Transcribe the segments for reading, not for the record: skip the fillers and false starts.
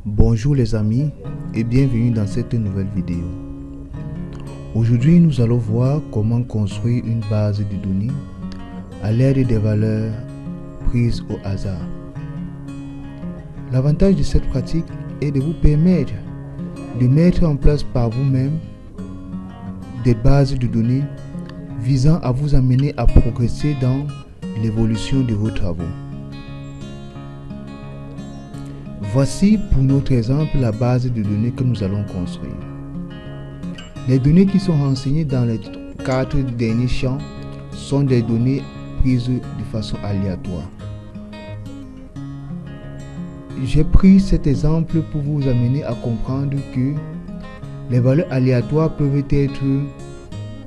Bonjour les amis et bienvenue dans cette nouvelle vidéo. Aujourd'hui nous allons voir comment construire une base de données à l'aide des valeurs prises au hasard. L'avantage de cette pratique est de vous permettre de mettre en place par vous-même des bases de données visant à vous amener à progresser dans l'évolution de vos travaux. Voici pour notre exemple la base de données que nous allons construire. Les données qui sont renseignées dans les 4 derniers champs sont des données prises de façon aléatoire. J'ai pris cet exemple pour vous amener à comprendre que les valeurs aléatoires peuvent être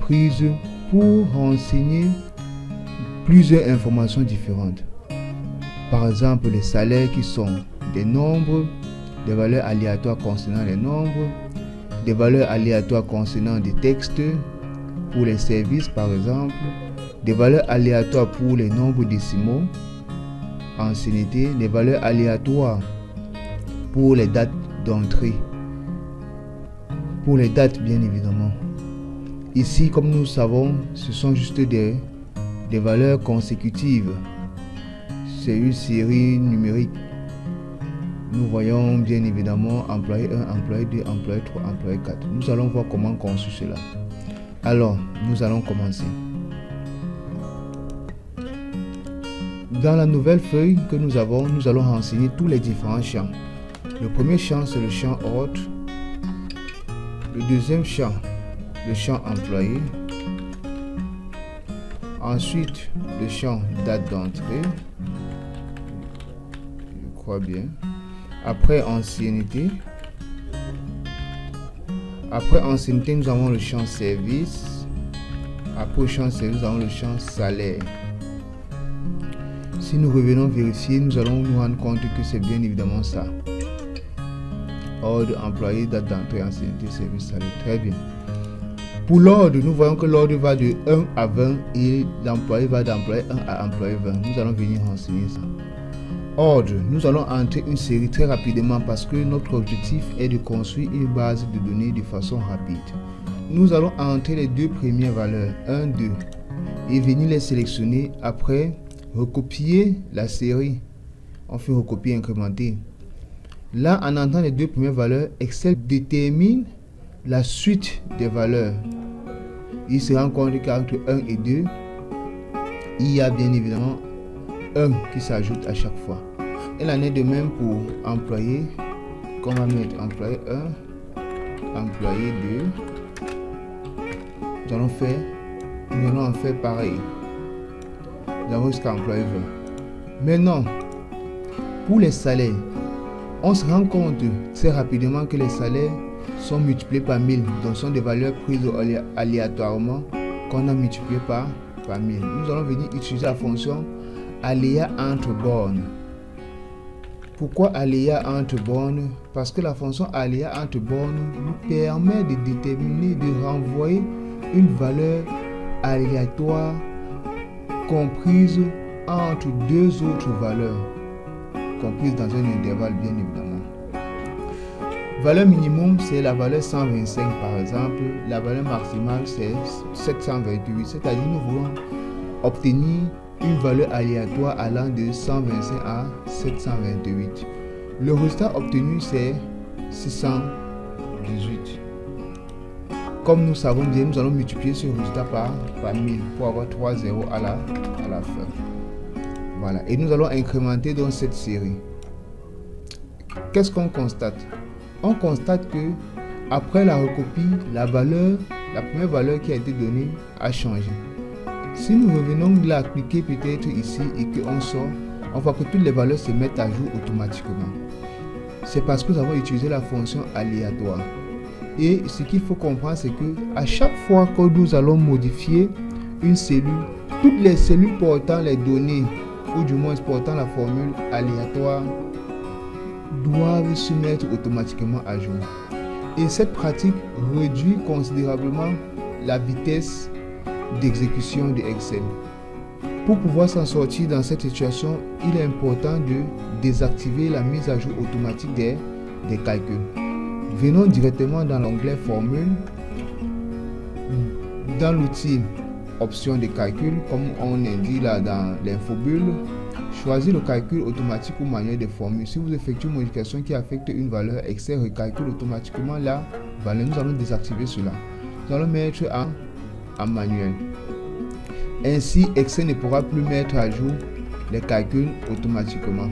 prises pour renseigner plusieurs informations différentes. Par exemple, les salaires qui sont des nombres, des valeurs aléatoires concernant les nombres, des valeurs aléatoires concernant des textes pour les services par exemple, des valeurs aléatoires pour les nombres décimaux, ancienneté, des valeurs aléatoires pour les dates d'entrée, pour les dates bien évidemment. Ici, comme nous savons, ce sont juste des valeurs consécutives. C'est une série numérique. Nous voyons bien évidemment employé 1, employé 2, employé 3, employé 4. Nous allons voir comment construire cela. Alors, nous allons commencer. Dans la nouvelle feuille que nous avons, nous allons renseigner tous les différents champs. Le premier champ, c'est le champ ordre. Le deuxième champ, le champ employé. Ensuite, le champ date d'entrée. Je crois bien. Après ancienneté. Après ancienneté, nous avons le champ service. Après le champ service, nous avons le champ salaire. Si nous revenons vérifier, nous allons nous rendre compte que c'est bien évidemment ça. Ordre, employé, date d'entrée, ancienneté, service, salaire. Très bien. Pour l'ordre, nous voyons que l'ordre va de 1 à 20 et l'employé va d'employé 1 à employé 20. Nous allons venir renseigner ça. Ordre, nous allons entrer une série très rapidement parce que notre objectif est de construire une base de données de façon rapide. Nous allons entrer les deux premières valeurs, 1, 2, et venir les sélectionner. Après, recopier la série. On fait recopier, incrémenter. Là, en entrant les deux premières valeurs, Excel détermine la suite des valeurs. Il se rend compte qu'entre 1 et 2, il y a bien évidemment 1 qui s'ajoute à chaque fois. Il en est de même pour employé, qu'on va mettre employé 1, employé 2. Nous allons en faire pareil. Nous avons jusqu'à employé 20. Maintenant, pour les salaires, on se rend compte très rapidement que les salaires sont multipliés par 1000, donc sont des valeurs prises aléatoirement qu'on a multipliées par 1000. Nous allons venir utiliser la fonction aléa entre bornes. Pourquoi aléa entre bornes? Parce que la fonction aléa entre bornes nous permet de déterminer, de renvoyer une valeur aléatoire comprise entre deux autres valeurs, comprises dans un intervalle bien évidemment. Valeur minimum, c'est la valeur 125 par exemple. La valeur maximale, c'est 728. C'est-à-dire nous voulons obtenir une valeur aléatoire allant de 125 à 728. Le résultat obtenu, c'est 618. Comme nous savons bien, nous allons multiplier ce résultat par 1000 pour avoir 3 zéros à la fin. Voilà. Et nous allons incrémenter dans cette série. Qu'est-ce qu'on constate? On constate que après la recopie, la première valeur qui a été donnée a changé. Si nous revenons là, cliquer peut-être ici et qu'on sort, on voit que toutes les valeurs se mettent à jour automatiquement. C'est parce que nous avons utilisé la fonction aléatoire. Et ce qu'il faut comprendre, c'est que à chaque fois que nous allons modifier une cellule, toutes les cellules portant les données, ou du moins portant la formule aléatoire, doivent se mettre automatiquement à jour. Et cette pratique réduit considérablement la vitesse d'exécution de Excel. Pour pouvoir s'en sortir dans cette situation, il est important de désactiver la mise à jour automatique des des calculs. Venons directement dans l'onglet Formule. Dans l'outil Options de calcul, comme on indique là dans l'infobulle, choisissez le calcul automatique ou manuel des formules. Si vous effectuez une modification qui affecte une valeur, Excel recalcule automatiquement la valeur. Nous allons désactiver cela. Nous allons mettre en manuel. Ainsi, Excel ne pourra plus mettre à jour les calculs automatiquement.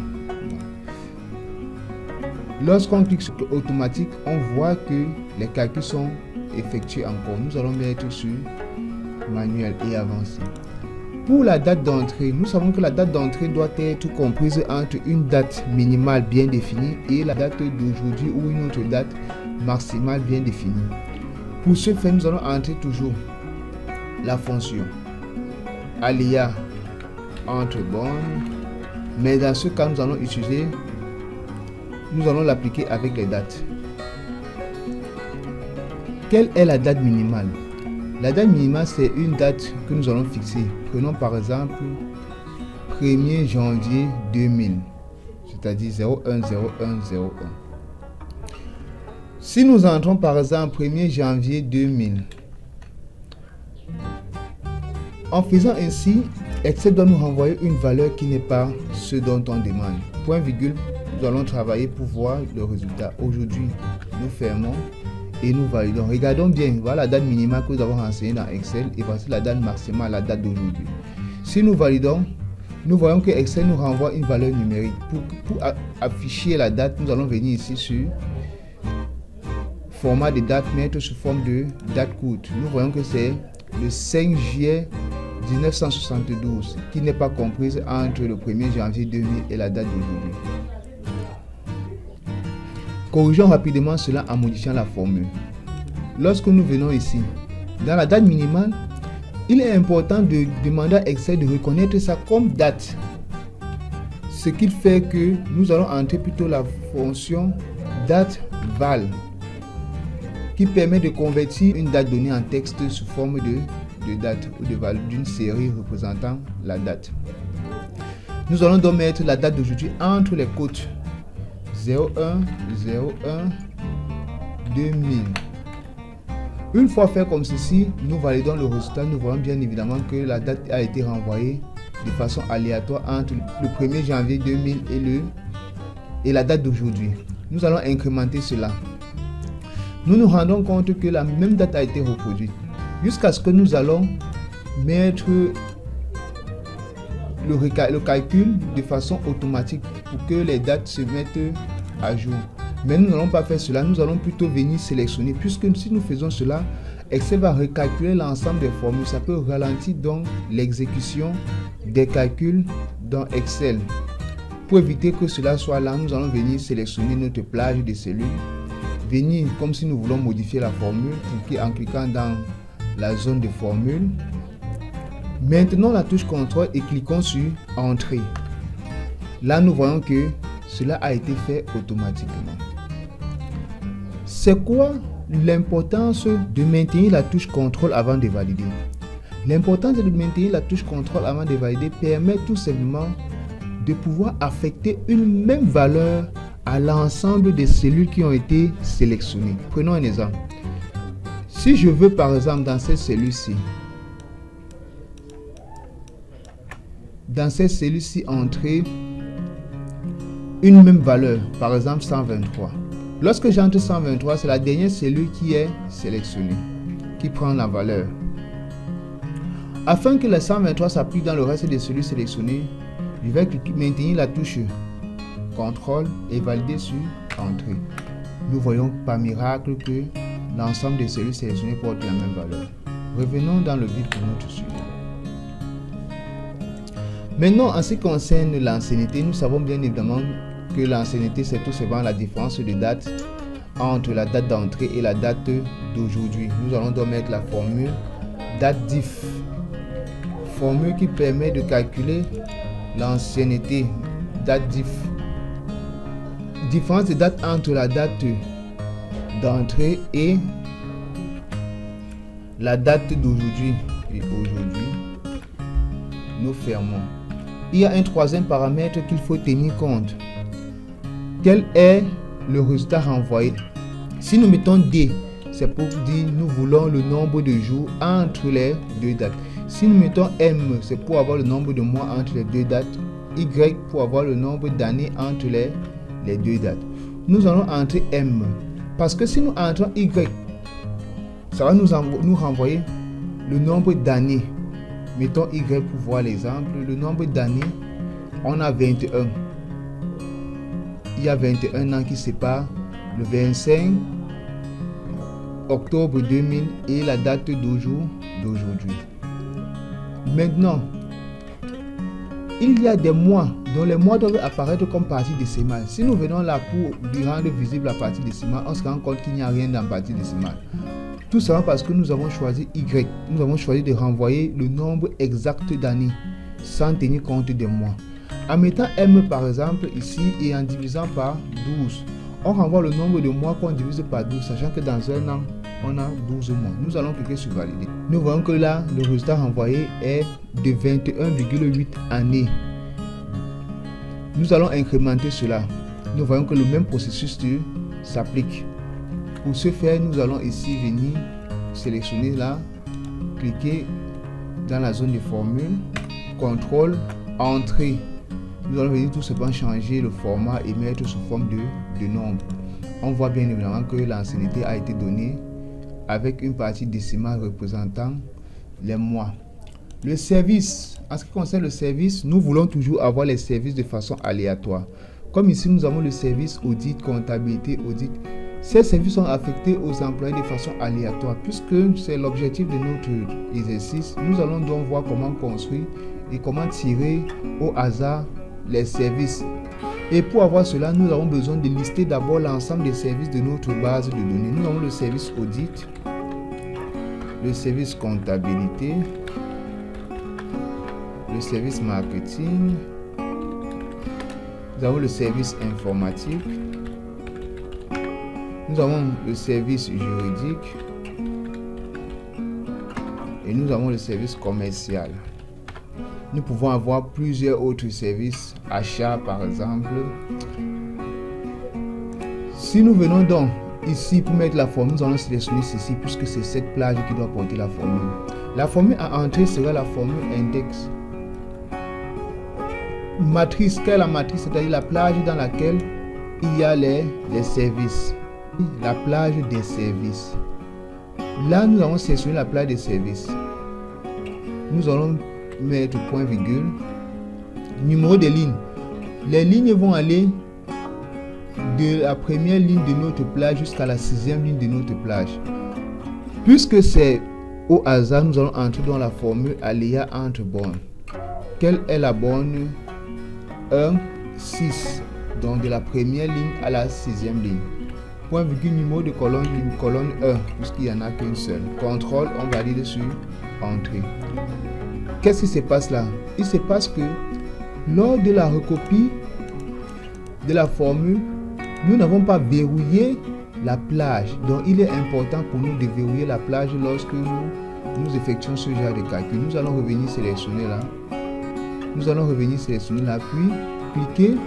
Lorsqu'on clique sur automatique, on voit que les calculs sont effectués encore. Nous allons mettre sur manuel et avancer. Pour la date d'entrée, nous savons que la date d'entrée doit être comprise entre une date minimale bien définie et la date d'aujourd'hui ou une autre date maximale bien définie. Pour ce faire, nous allons entrer toujours la fonction aléa entre bornes, mais dans ce cas, nous allons l'appliquer avec les dates. Quelle est la date minimale? La date minimale, c'est une date que nous allons fixer. Prenons par exemple 1er janvier 2000, c'est-à-dire 010101. Si nous entrons par exemple 1er janvier 2000, en faisant ainsi, Excel doit nous renvoyer une valeur qui n'est pas ce dont on demande. Point virgule, nous allons travailler pour voir le résultat. Aujourd'hui, nous fermons et nous validons. Regardons bien, voilà la date minimale que nous avons renseignée dans Excel et voici la date maximale, la date d'aujourd'hui. Si nous validons, nous voyons que Excel nous renvoie une valeur numérique. Pour afficher la date, nous allons venir ici sur format de date, mettre sous forme de date courte. Nous voyons que c'est le 5 juillet 1972 qui n'est pas comprise entre le 1er janvier 2000 et la date d'aujourd'hui. Corrigeons rapidement cela en modifiant la formule. Lorsque nous venons ici, dans la date minimale, il est important de demander à Excel de reconnaître ça comme date. Ce qui fait que nous allons entrer plutôt la fonction date val qui permet de convertir une date donnée en texte sous forme de date ou de valeur d'une série représentant la date. Nous allons donc mettre la date d'aujourd'hui entre les côtes 01/01/2000. Une fois fait comme ceci, nous validons le résultat. Nous voyons bien évidemment que la date a été renvoyée de façon aléatoire entre le 1er janvier 2000 et la date d'aujourd'hui. Nous allons incrémenter cela. Nous nous rendons compte que la même date a été reproduite jusqu'à ce que nous allons mettre le calcul de façon automatique pour que les dates se mettent à jour. Mais nous n'allons pas faire cela, nous allons plutôt venir sélectionner, puisque si nous faisons cela, Excel va recalculer l'ensemble des formules. Ça peut ralentir donc l'exécution des calculs dans Excel. Pour éviter que cela soit là, nous allons venir sélectionner notre plage de cellules, venir comme si nous voulons modifier la formule, cliquer en cliquant dans la zone de formule. Maintenant la touche contrôle et cliquons sur entrée. Là nous voyons que cela a été fait automatiquement. C'est quoi l'importance de maintenir la touche contrôle avant de valider? L'importance de maintenir la touche contrôle avant de valider permet tout simplement de pouvoir affecter une même valeur à l'ensemble des cellules qui ont été sélectionnées. Prenons un exemple. Si je veux par exemple dans cette cellule-ci, entrer une même valeur, par exemple 123. Lorsque j'entre 123, c'est la dernière cellule qui est sélectionnée, qui prend la valeur. Afin que le 123 s'applique dans le reste des cellules sélectionnées, je vais maintenir la touche contrôle et valider sur entrée. Nous voyons par miracle que l'ensemble des cellules sélectionnées portent la même valeur. Revenons dans le vide pour notre sujet. Maintenant, en ce qui concerne l'ancienneté, nous savons bien évidemment que l'ancienneté, c'est tout simplement la différence de date entre la date d'entrée et la date d'aujourd'hui. Nous allons donc mettre la formule date diff, formule qui permet de calculer l'ancienneté, date diff. Différence de date entre la date d'entrée et la date d'aujourd'hui. Et aujourd'hui, nous fermons. Il y a un troisième paramètre qu'il faut tenir compte. Quel est le résultat renvoyé. Si nous mettons D, c'est pour dire nous voulons le nombre de jours entre les deux dates. Si nous mettons M, c'est pour avoir le nombre de mois entre les deux dates. Y pour avoir le nombre d'années entre les deux dates. Nous allons entrer M. Parce que si nous entrons Y, ça va nous renvoyer le nombre d'années. Mettons Y pour voir l'exemple. Le nombre d'années, on a 21. Il y a 21 ans qui séparent le 25 octobre 2000 et la date d'aujourd'hui. Maintenant, il y a des mois dont les mois doivent apparaître comme partie décimale. Si nous venons là pour lui rendre visible la partie décimale, on se rend compte qu'il n'y a rien dans la partie décimale. Tout simplement parce que nous avons choisi Y. Nous avons choisi de renvoyer le nombre exact d'années sans tenir compte des mois. En mettant M par exemple ici et en divisant par 12, on renvoie le nombre de mois qu'on divise par 12, sachant que dans un an, on a 12 mois. Nous allons cliquer sur valider. Nous voyons que là, le résultat renvoyé est de 21,8 années. Nous allons incrémenter cela. Nous voyons que le même processus s'applique. Pour ce faire, nous allons ici venir sélectionner là, cliquer dans la zone de formule, contrôle, entrée. Nous allons venir tout simplement changer le format et mettre sous forme de nombre. On voit bien évidemment que l'ancienneté a été donnée avec une partie décimale représentant les mois. Le service, en ce qui concerne le service, nous voulons toujours avoir les services de façon aléatoire. Comme ici, nous avons le service audit, comptabilité, audit. Ces services sont affectés aux employés de façon aléatoire. Puisque c'est l'objectif de notre exercice, nous allons donc voir comment construire et comment tirer au hasard les services. Et pour avoir cela, nous avons besoin de lister d'abord l'ensemble des services de notre base de données. Nous avons le service audit, le service comptabilité, le service marketing, nous avons le service informatique, nous avons le service juridique et nous avons le service commercial. Nous pouvons avoir plusieurs autres services, achats par exemple. Si nous venons donc ici pour mettre la formule, nous allons sélectionner ceci puisque c'est cette plage qui doit porter la formule. La formule à entrer sera la formule index. Matrice, quelle est la matrice? C'est-à-dire la plage dans laquelle il y a les services. La plage des services. Là, nous allons sélectionner la plage des services. Nous allons mettre point virgule. Numéro de ligne. Les lignes vont aller de la première ligne de notre plage jusqu'à la 6e ligne de notre plage. Puisque c'est au hasard, nous allons entrer dans la formule aléa entre bornes. Quelle est la borne? 1, 6. Donc de la première ligne à la 6e ligne. Point virgule numéro de colonne 1, puisqu'il n'y en a qu'une seule. Contrôle, on valide sur entrée. Qu'est-ce qui se passe là? Il se passe que lors de la recopie de la formule, nous n'avons pas verrouillé la plage. Donc il est important pour nous de verrouiller la plage lorsque nous effectuons ce genre de calcul. Nous allons revenir sélectionner là. Nous allons revenir sélectionner là, puis cliquer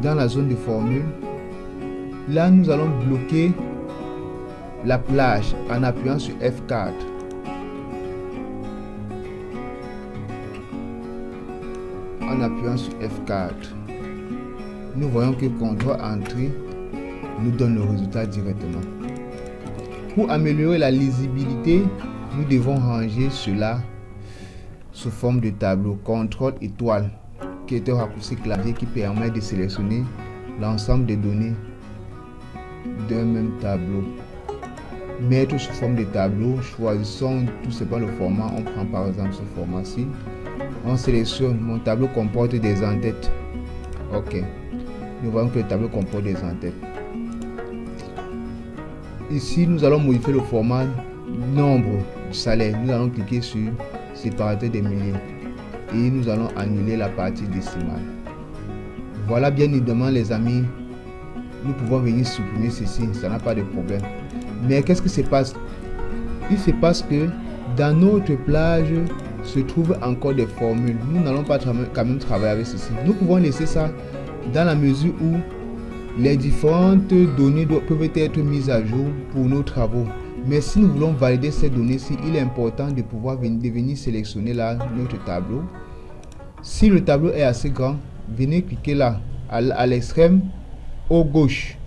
dans la zone de formule. Là, nous allons bloquer la plage en appuyant sur F4. En appuyant sur F4, nous voyons que contrôle entrée nous donne le résultat directement. Pour améliorer la lisibilité, nous devons ranger cela sous forme de tableau. Contrôle étoile, qui est un raccourci clavier qui permet de sélectionner l'ensemble des données d'un même tableau. Mettre sous forme de tableau, choisissons tout simplement le format. On prend par exemple ce format-ci. On sélectionne, mon tableau comporte des en-têtes. Ok, nous voyons que le tableau comporte des en-têtes. Ici, nous allons modifier le format nombre du salaire. Nous allons cliquer sur séparateur des milliers et nous allons annuler la partie décimale. Voilà, bien évidemment les amis, nous pouvons venir supprimer ceci, ça n'a pas de problème. Mais qu'est-ce qui se passe? Il se passe que dans notre plage se trouvent encore des formules. Nous n'allons pas quand même travailler avec ceci. Nous pouvons laisser ça dans la mesure où Les différentes données peuvent être mises à jour pour nos travaux. Mais si nous voulons valider ces données-ci, il est important de pouvoir venir sélectionner là notre tableau. Si le tableau est assez grand, venez cliquer là, à l'extrême au gauche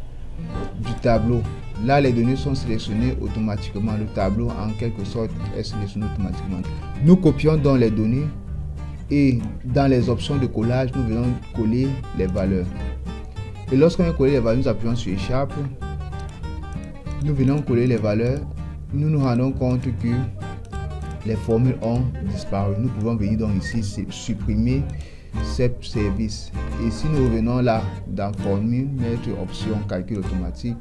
du tableau. Là, les données sont sélectionnées automatiquement. Le tableau, en quelque sorte, est sélectionné automatiquement. Nous copions donc les données et dans les options de collage, nous venons coller les valeurs. Et lorsqu'on a collé les valeurs, nous appuyons sur Échappe. Nous venons coller les valeurs. Nous nous rendons compte que les formules ont disparu. Nous pouvons venir donc ici supprimer ces services. Et si nous revenons là dans formule, mettre option calcul automatique,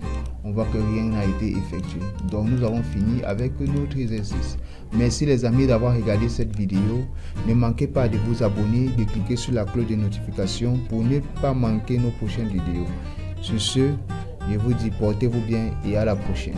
on voit que rien n'a été effectué. Donc nous avons fini avec notre exercice. Merci les amis d'avoir regardé cette vidéo. Ne manquez pas de vous abonner, de cliquer sur la cloche de notification pour ne pas manquer nos prochaines vidéos. Sur ce, je vous dis portez-vous bien et à la prochaine.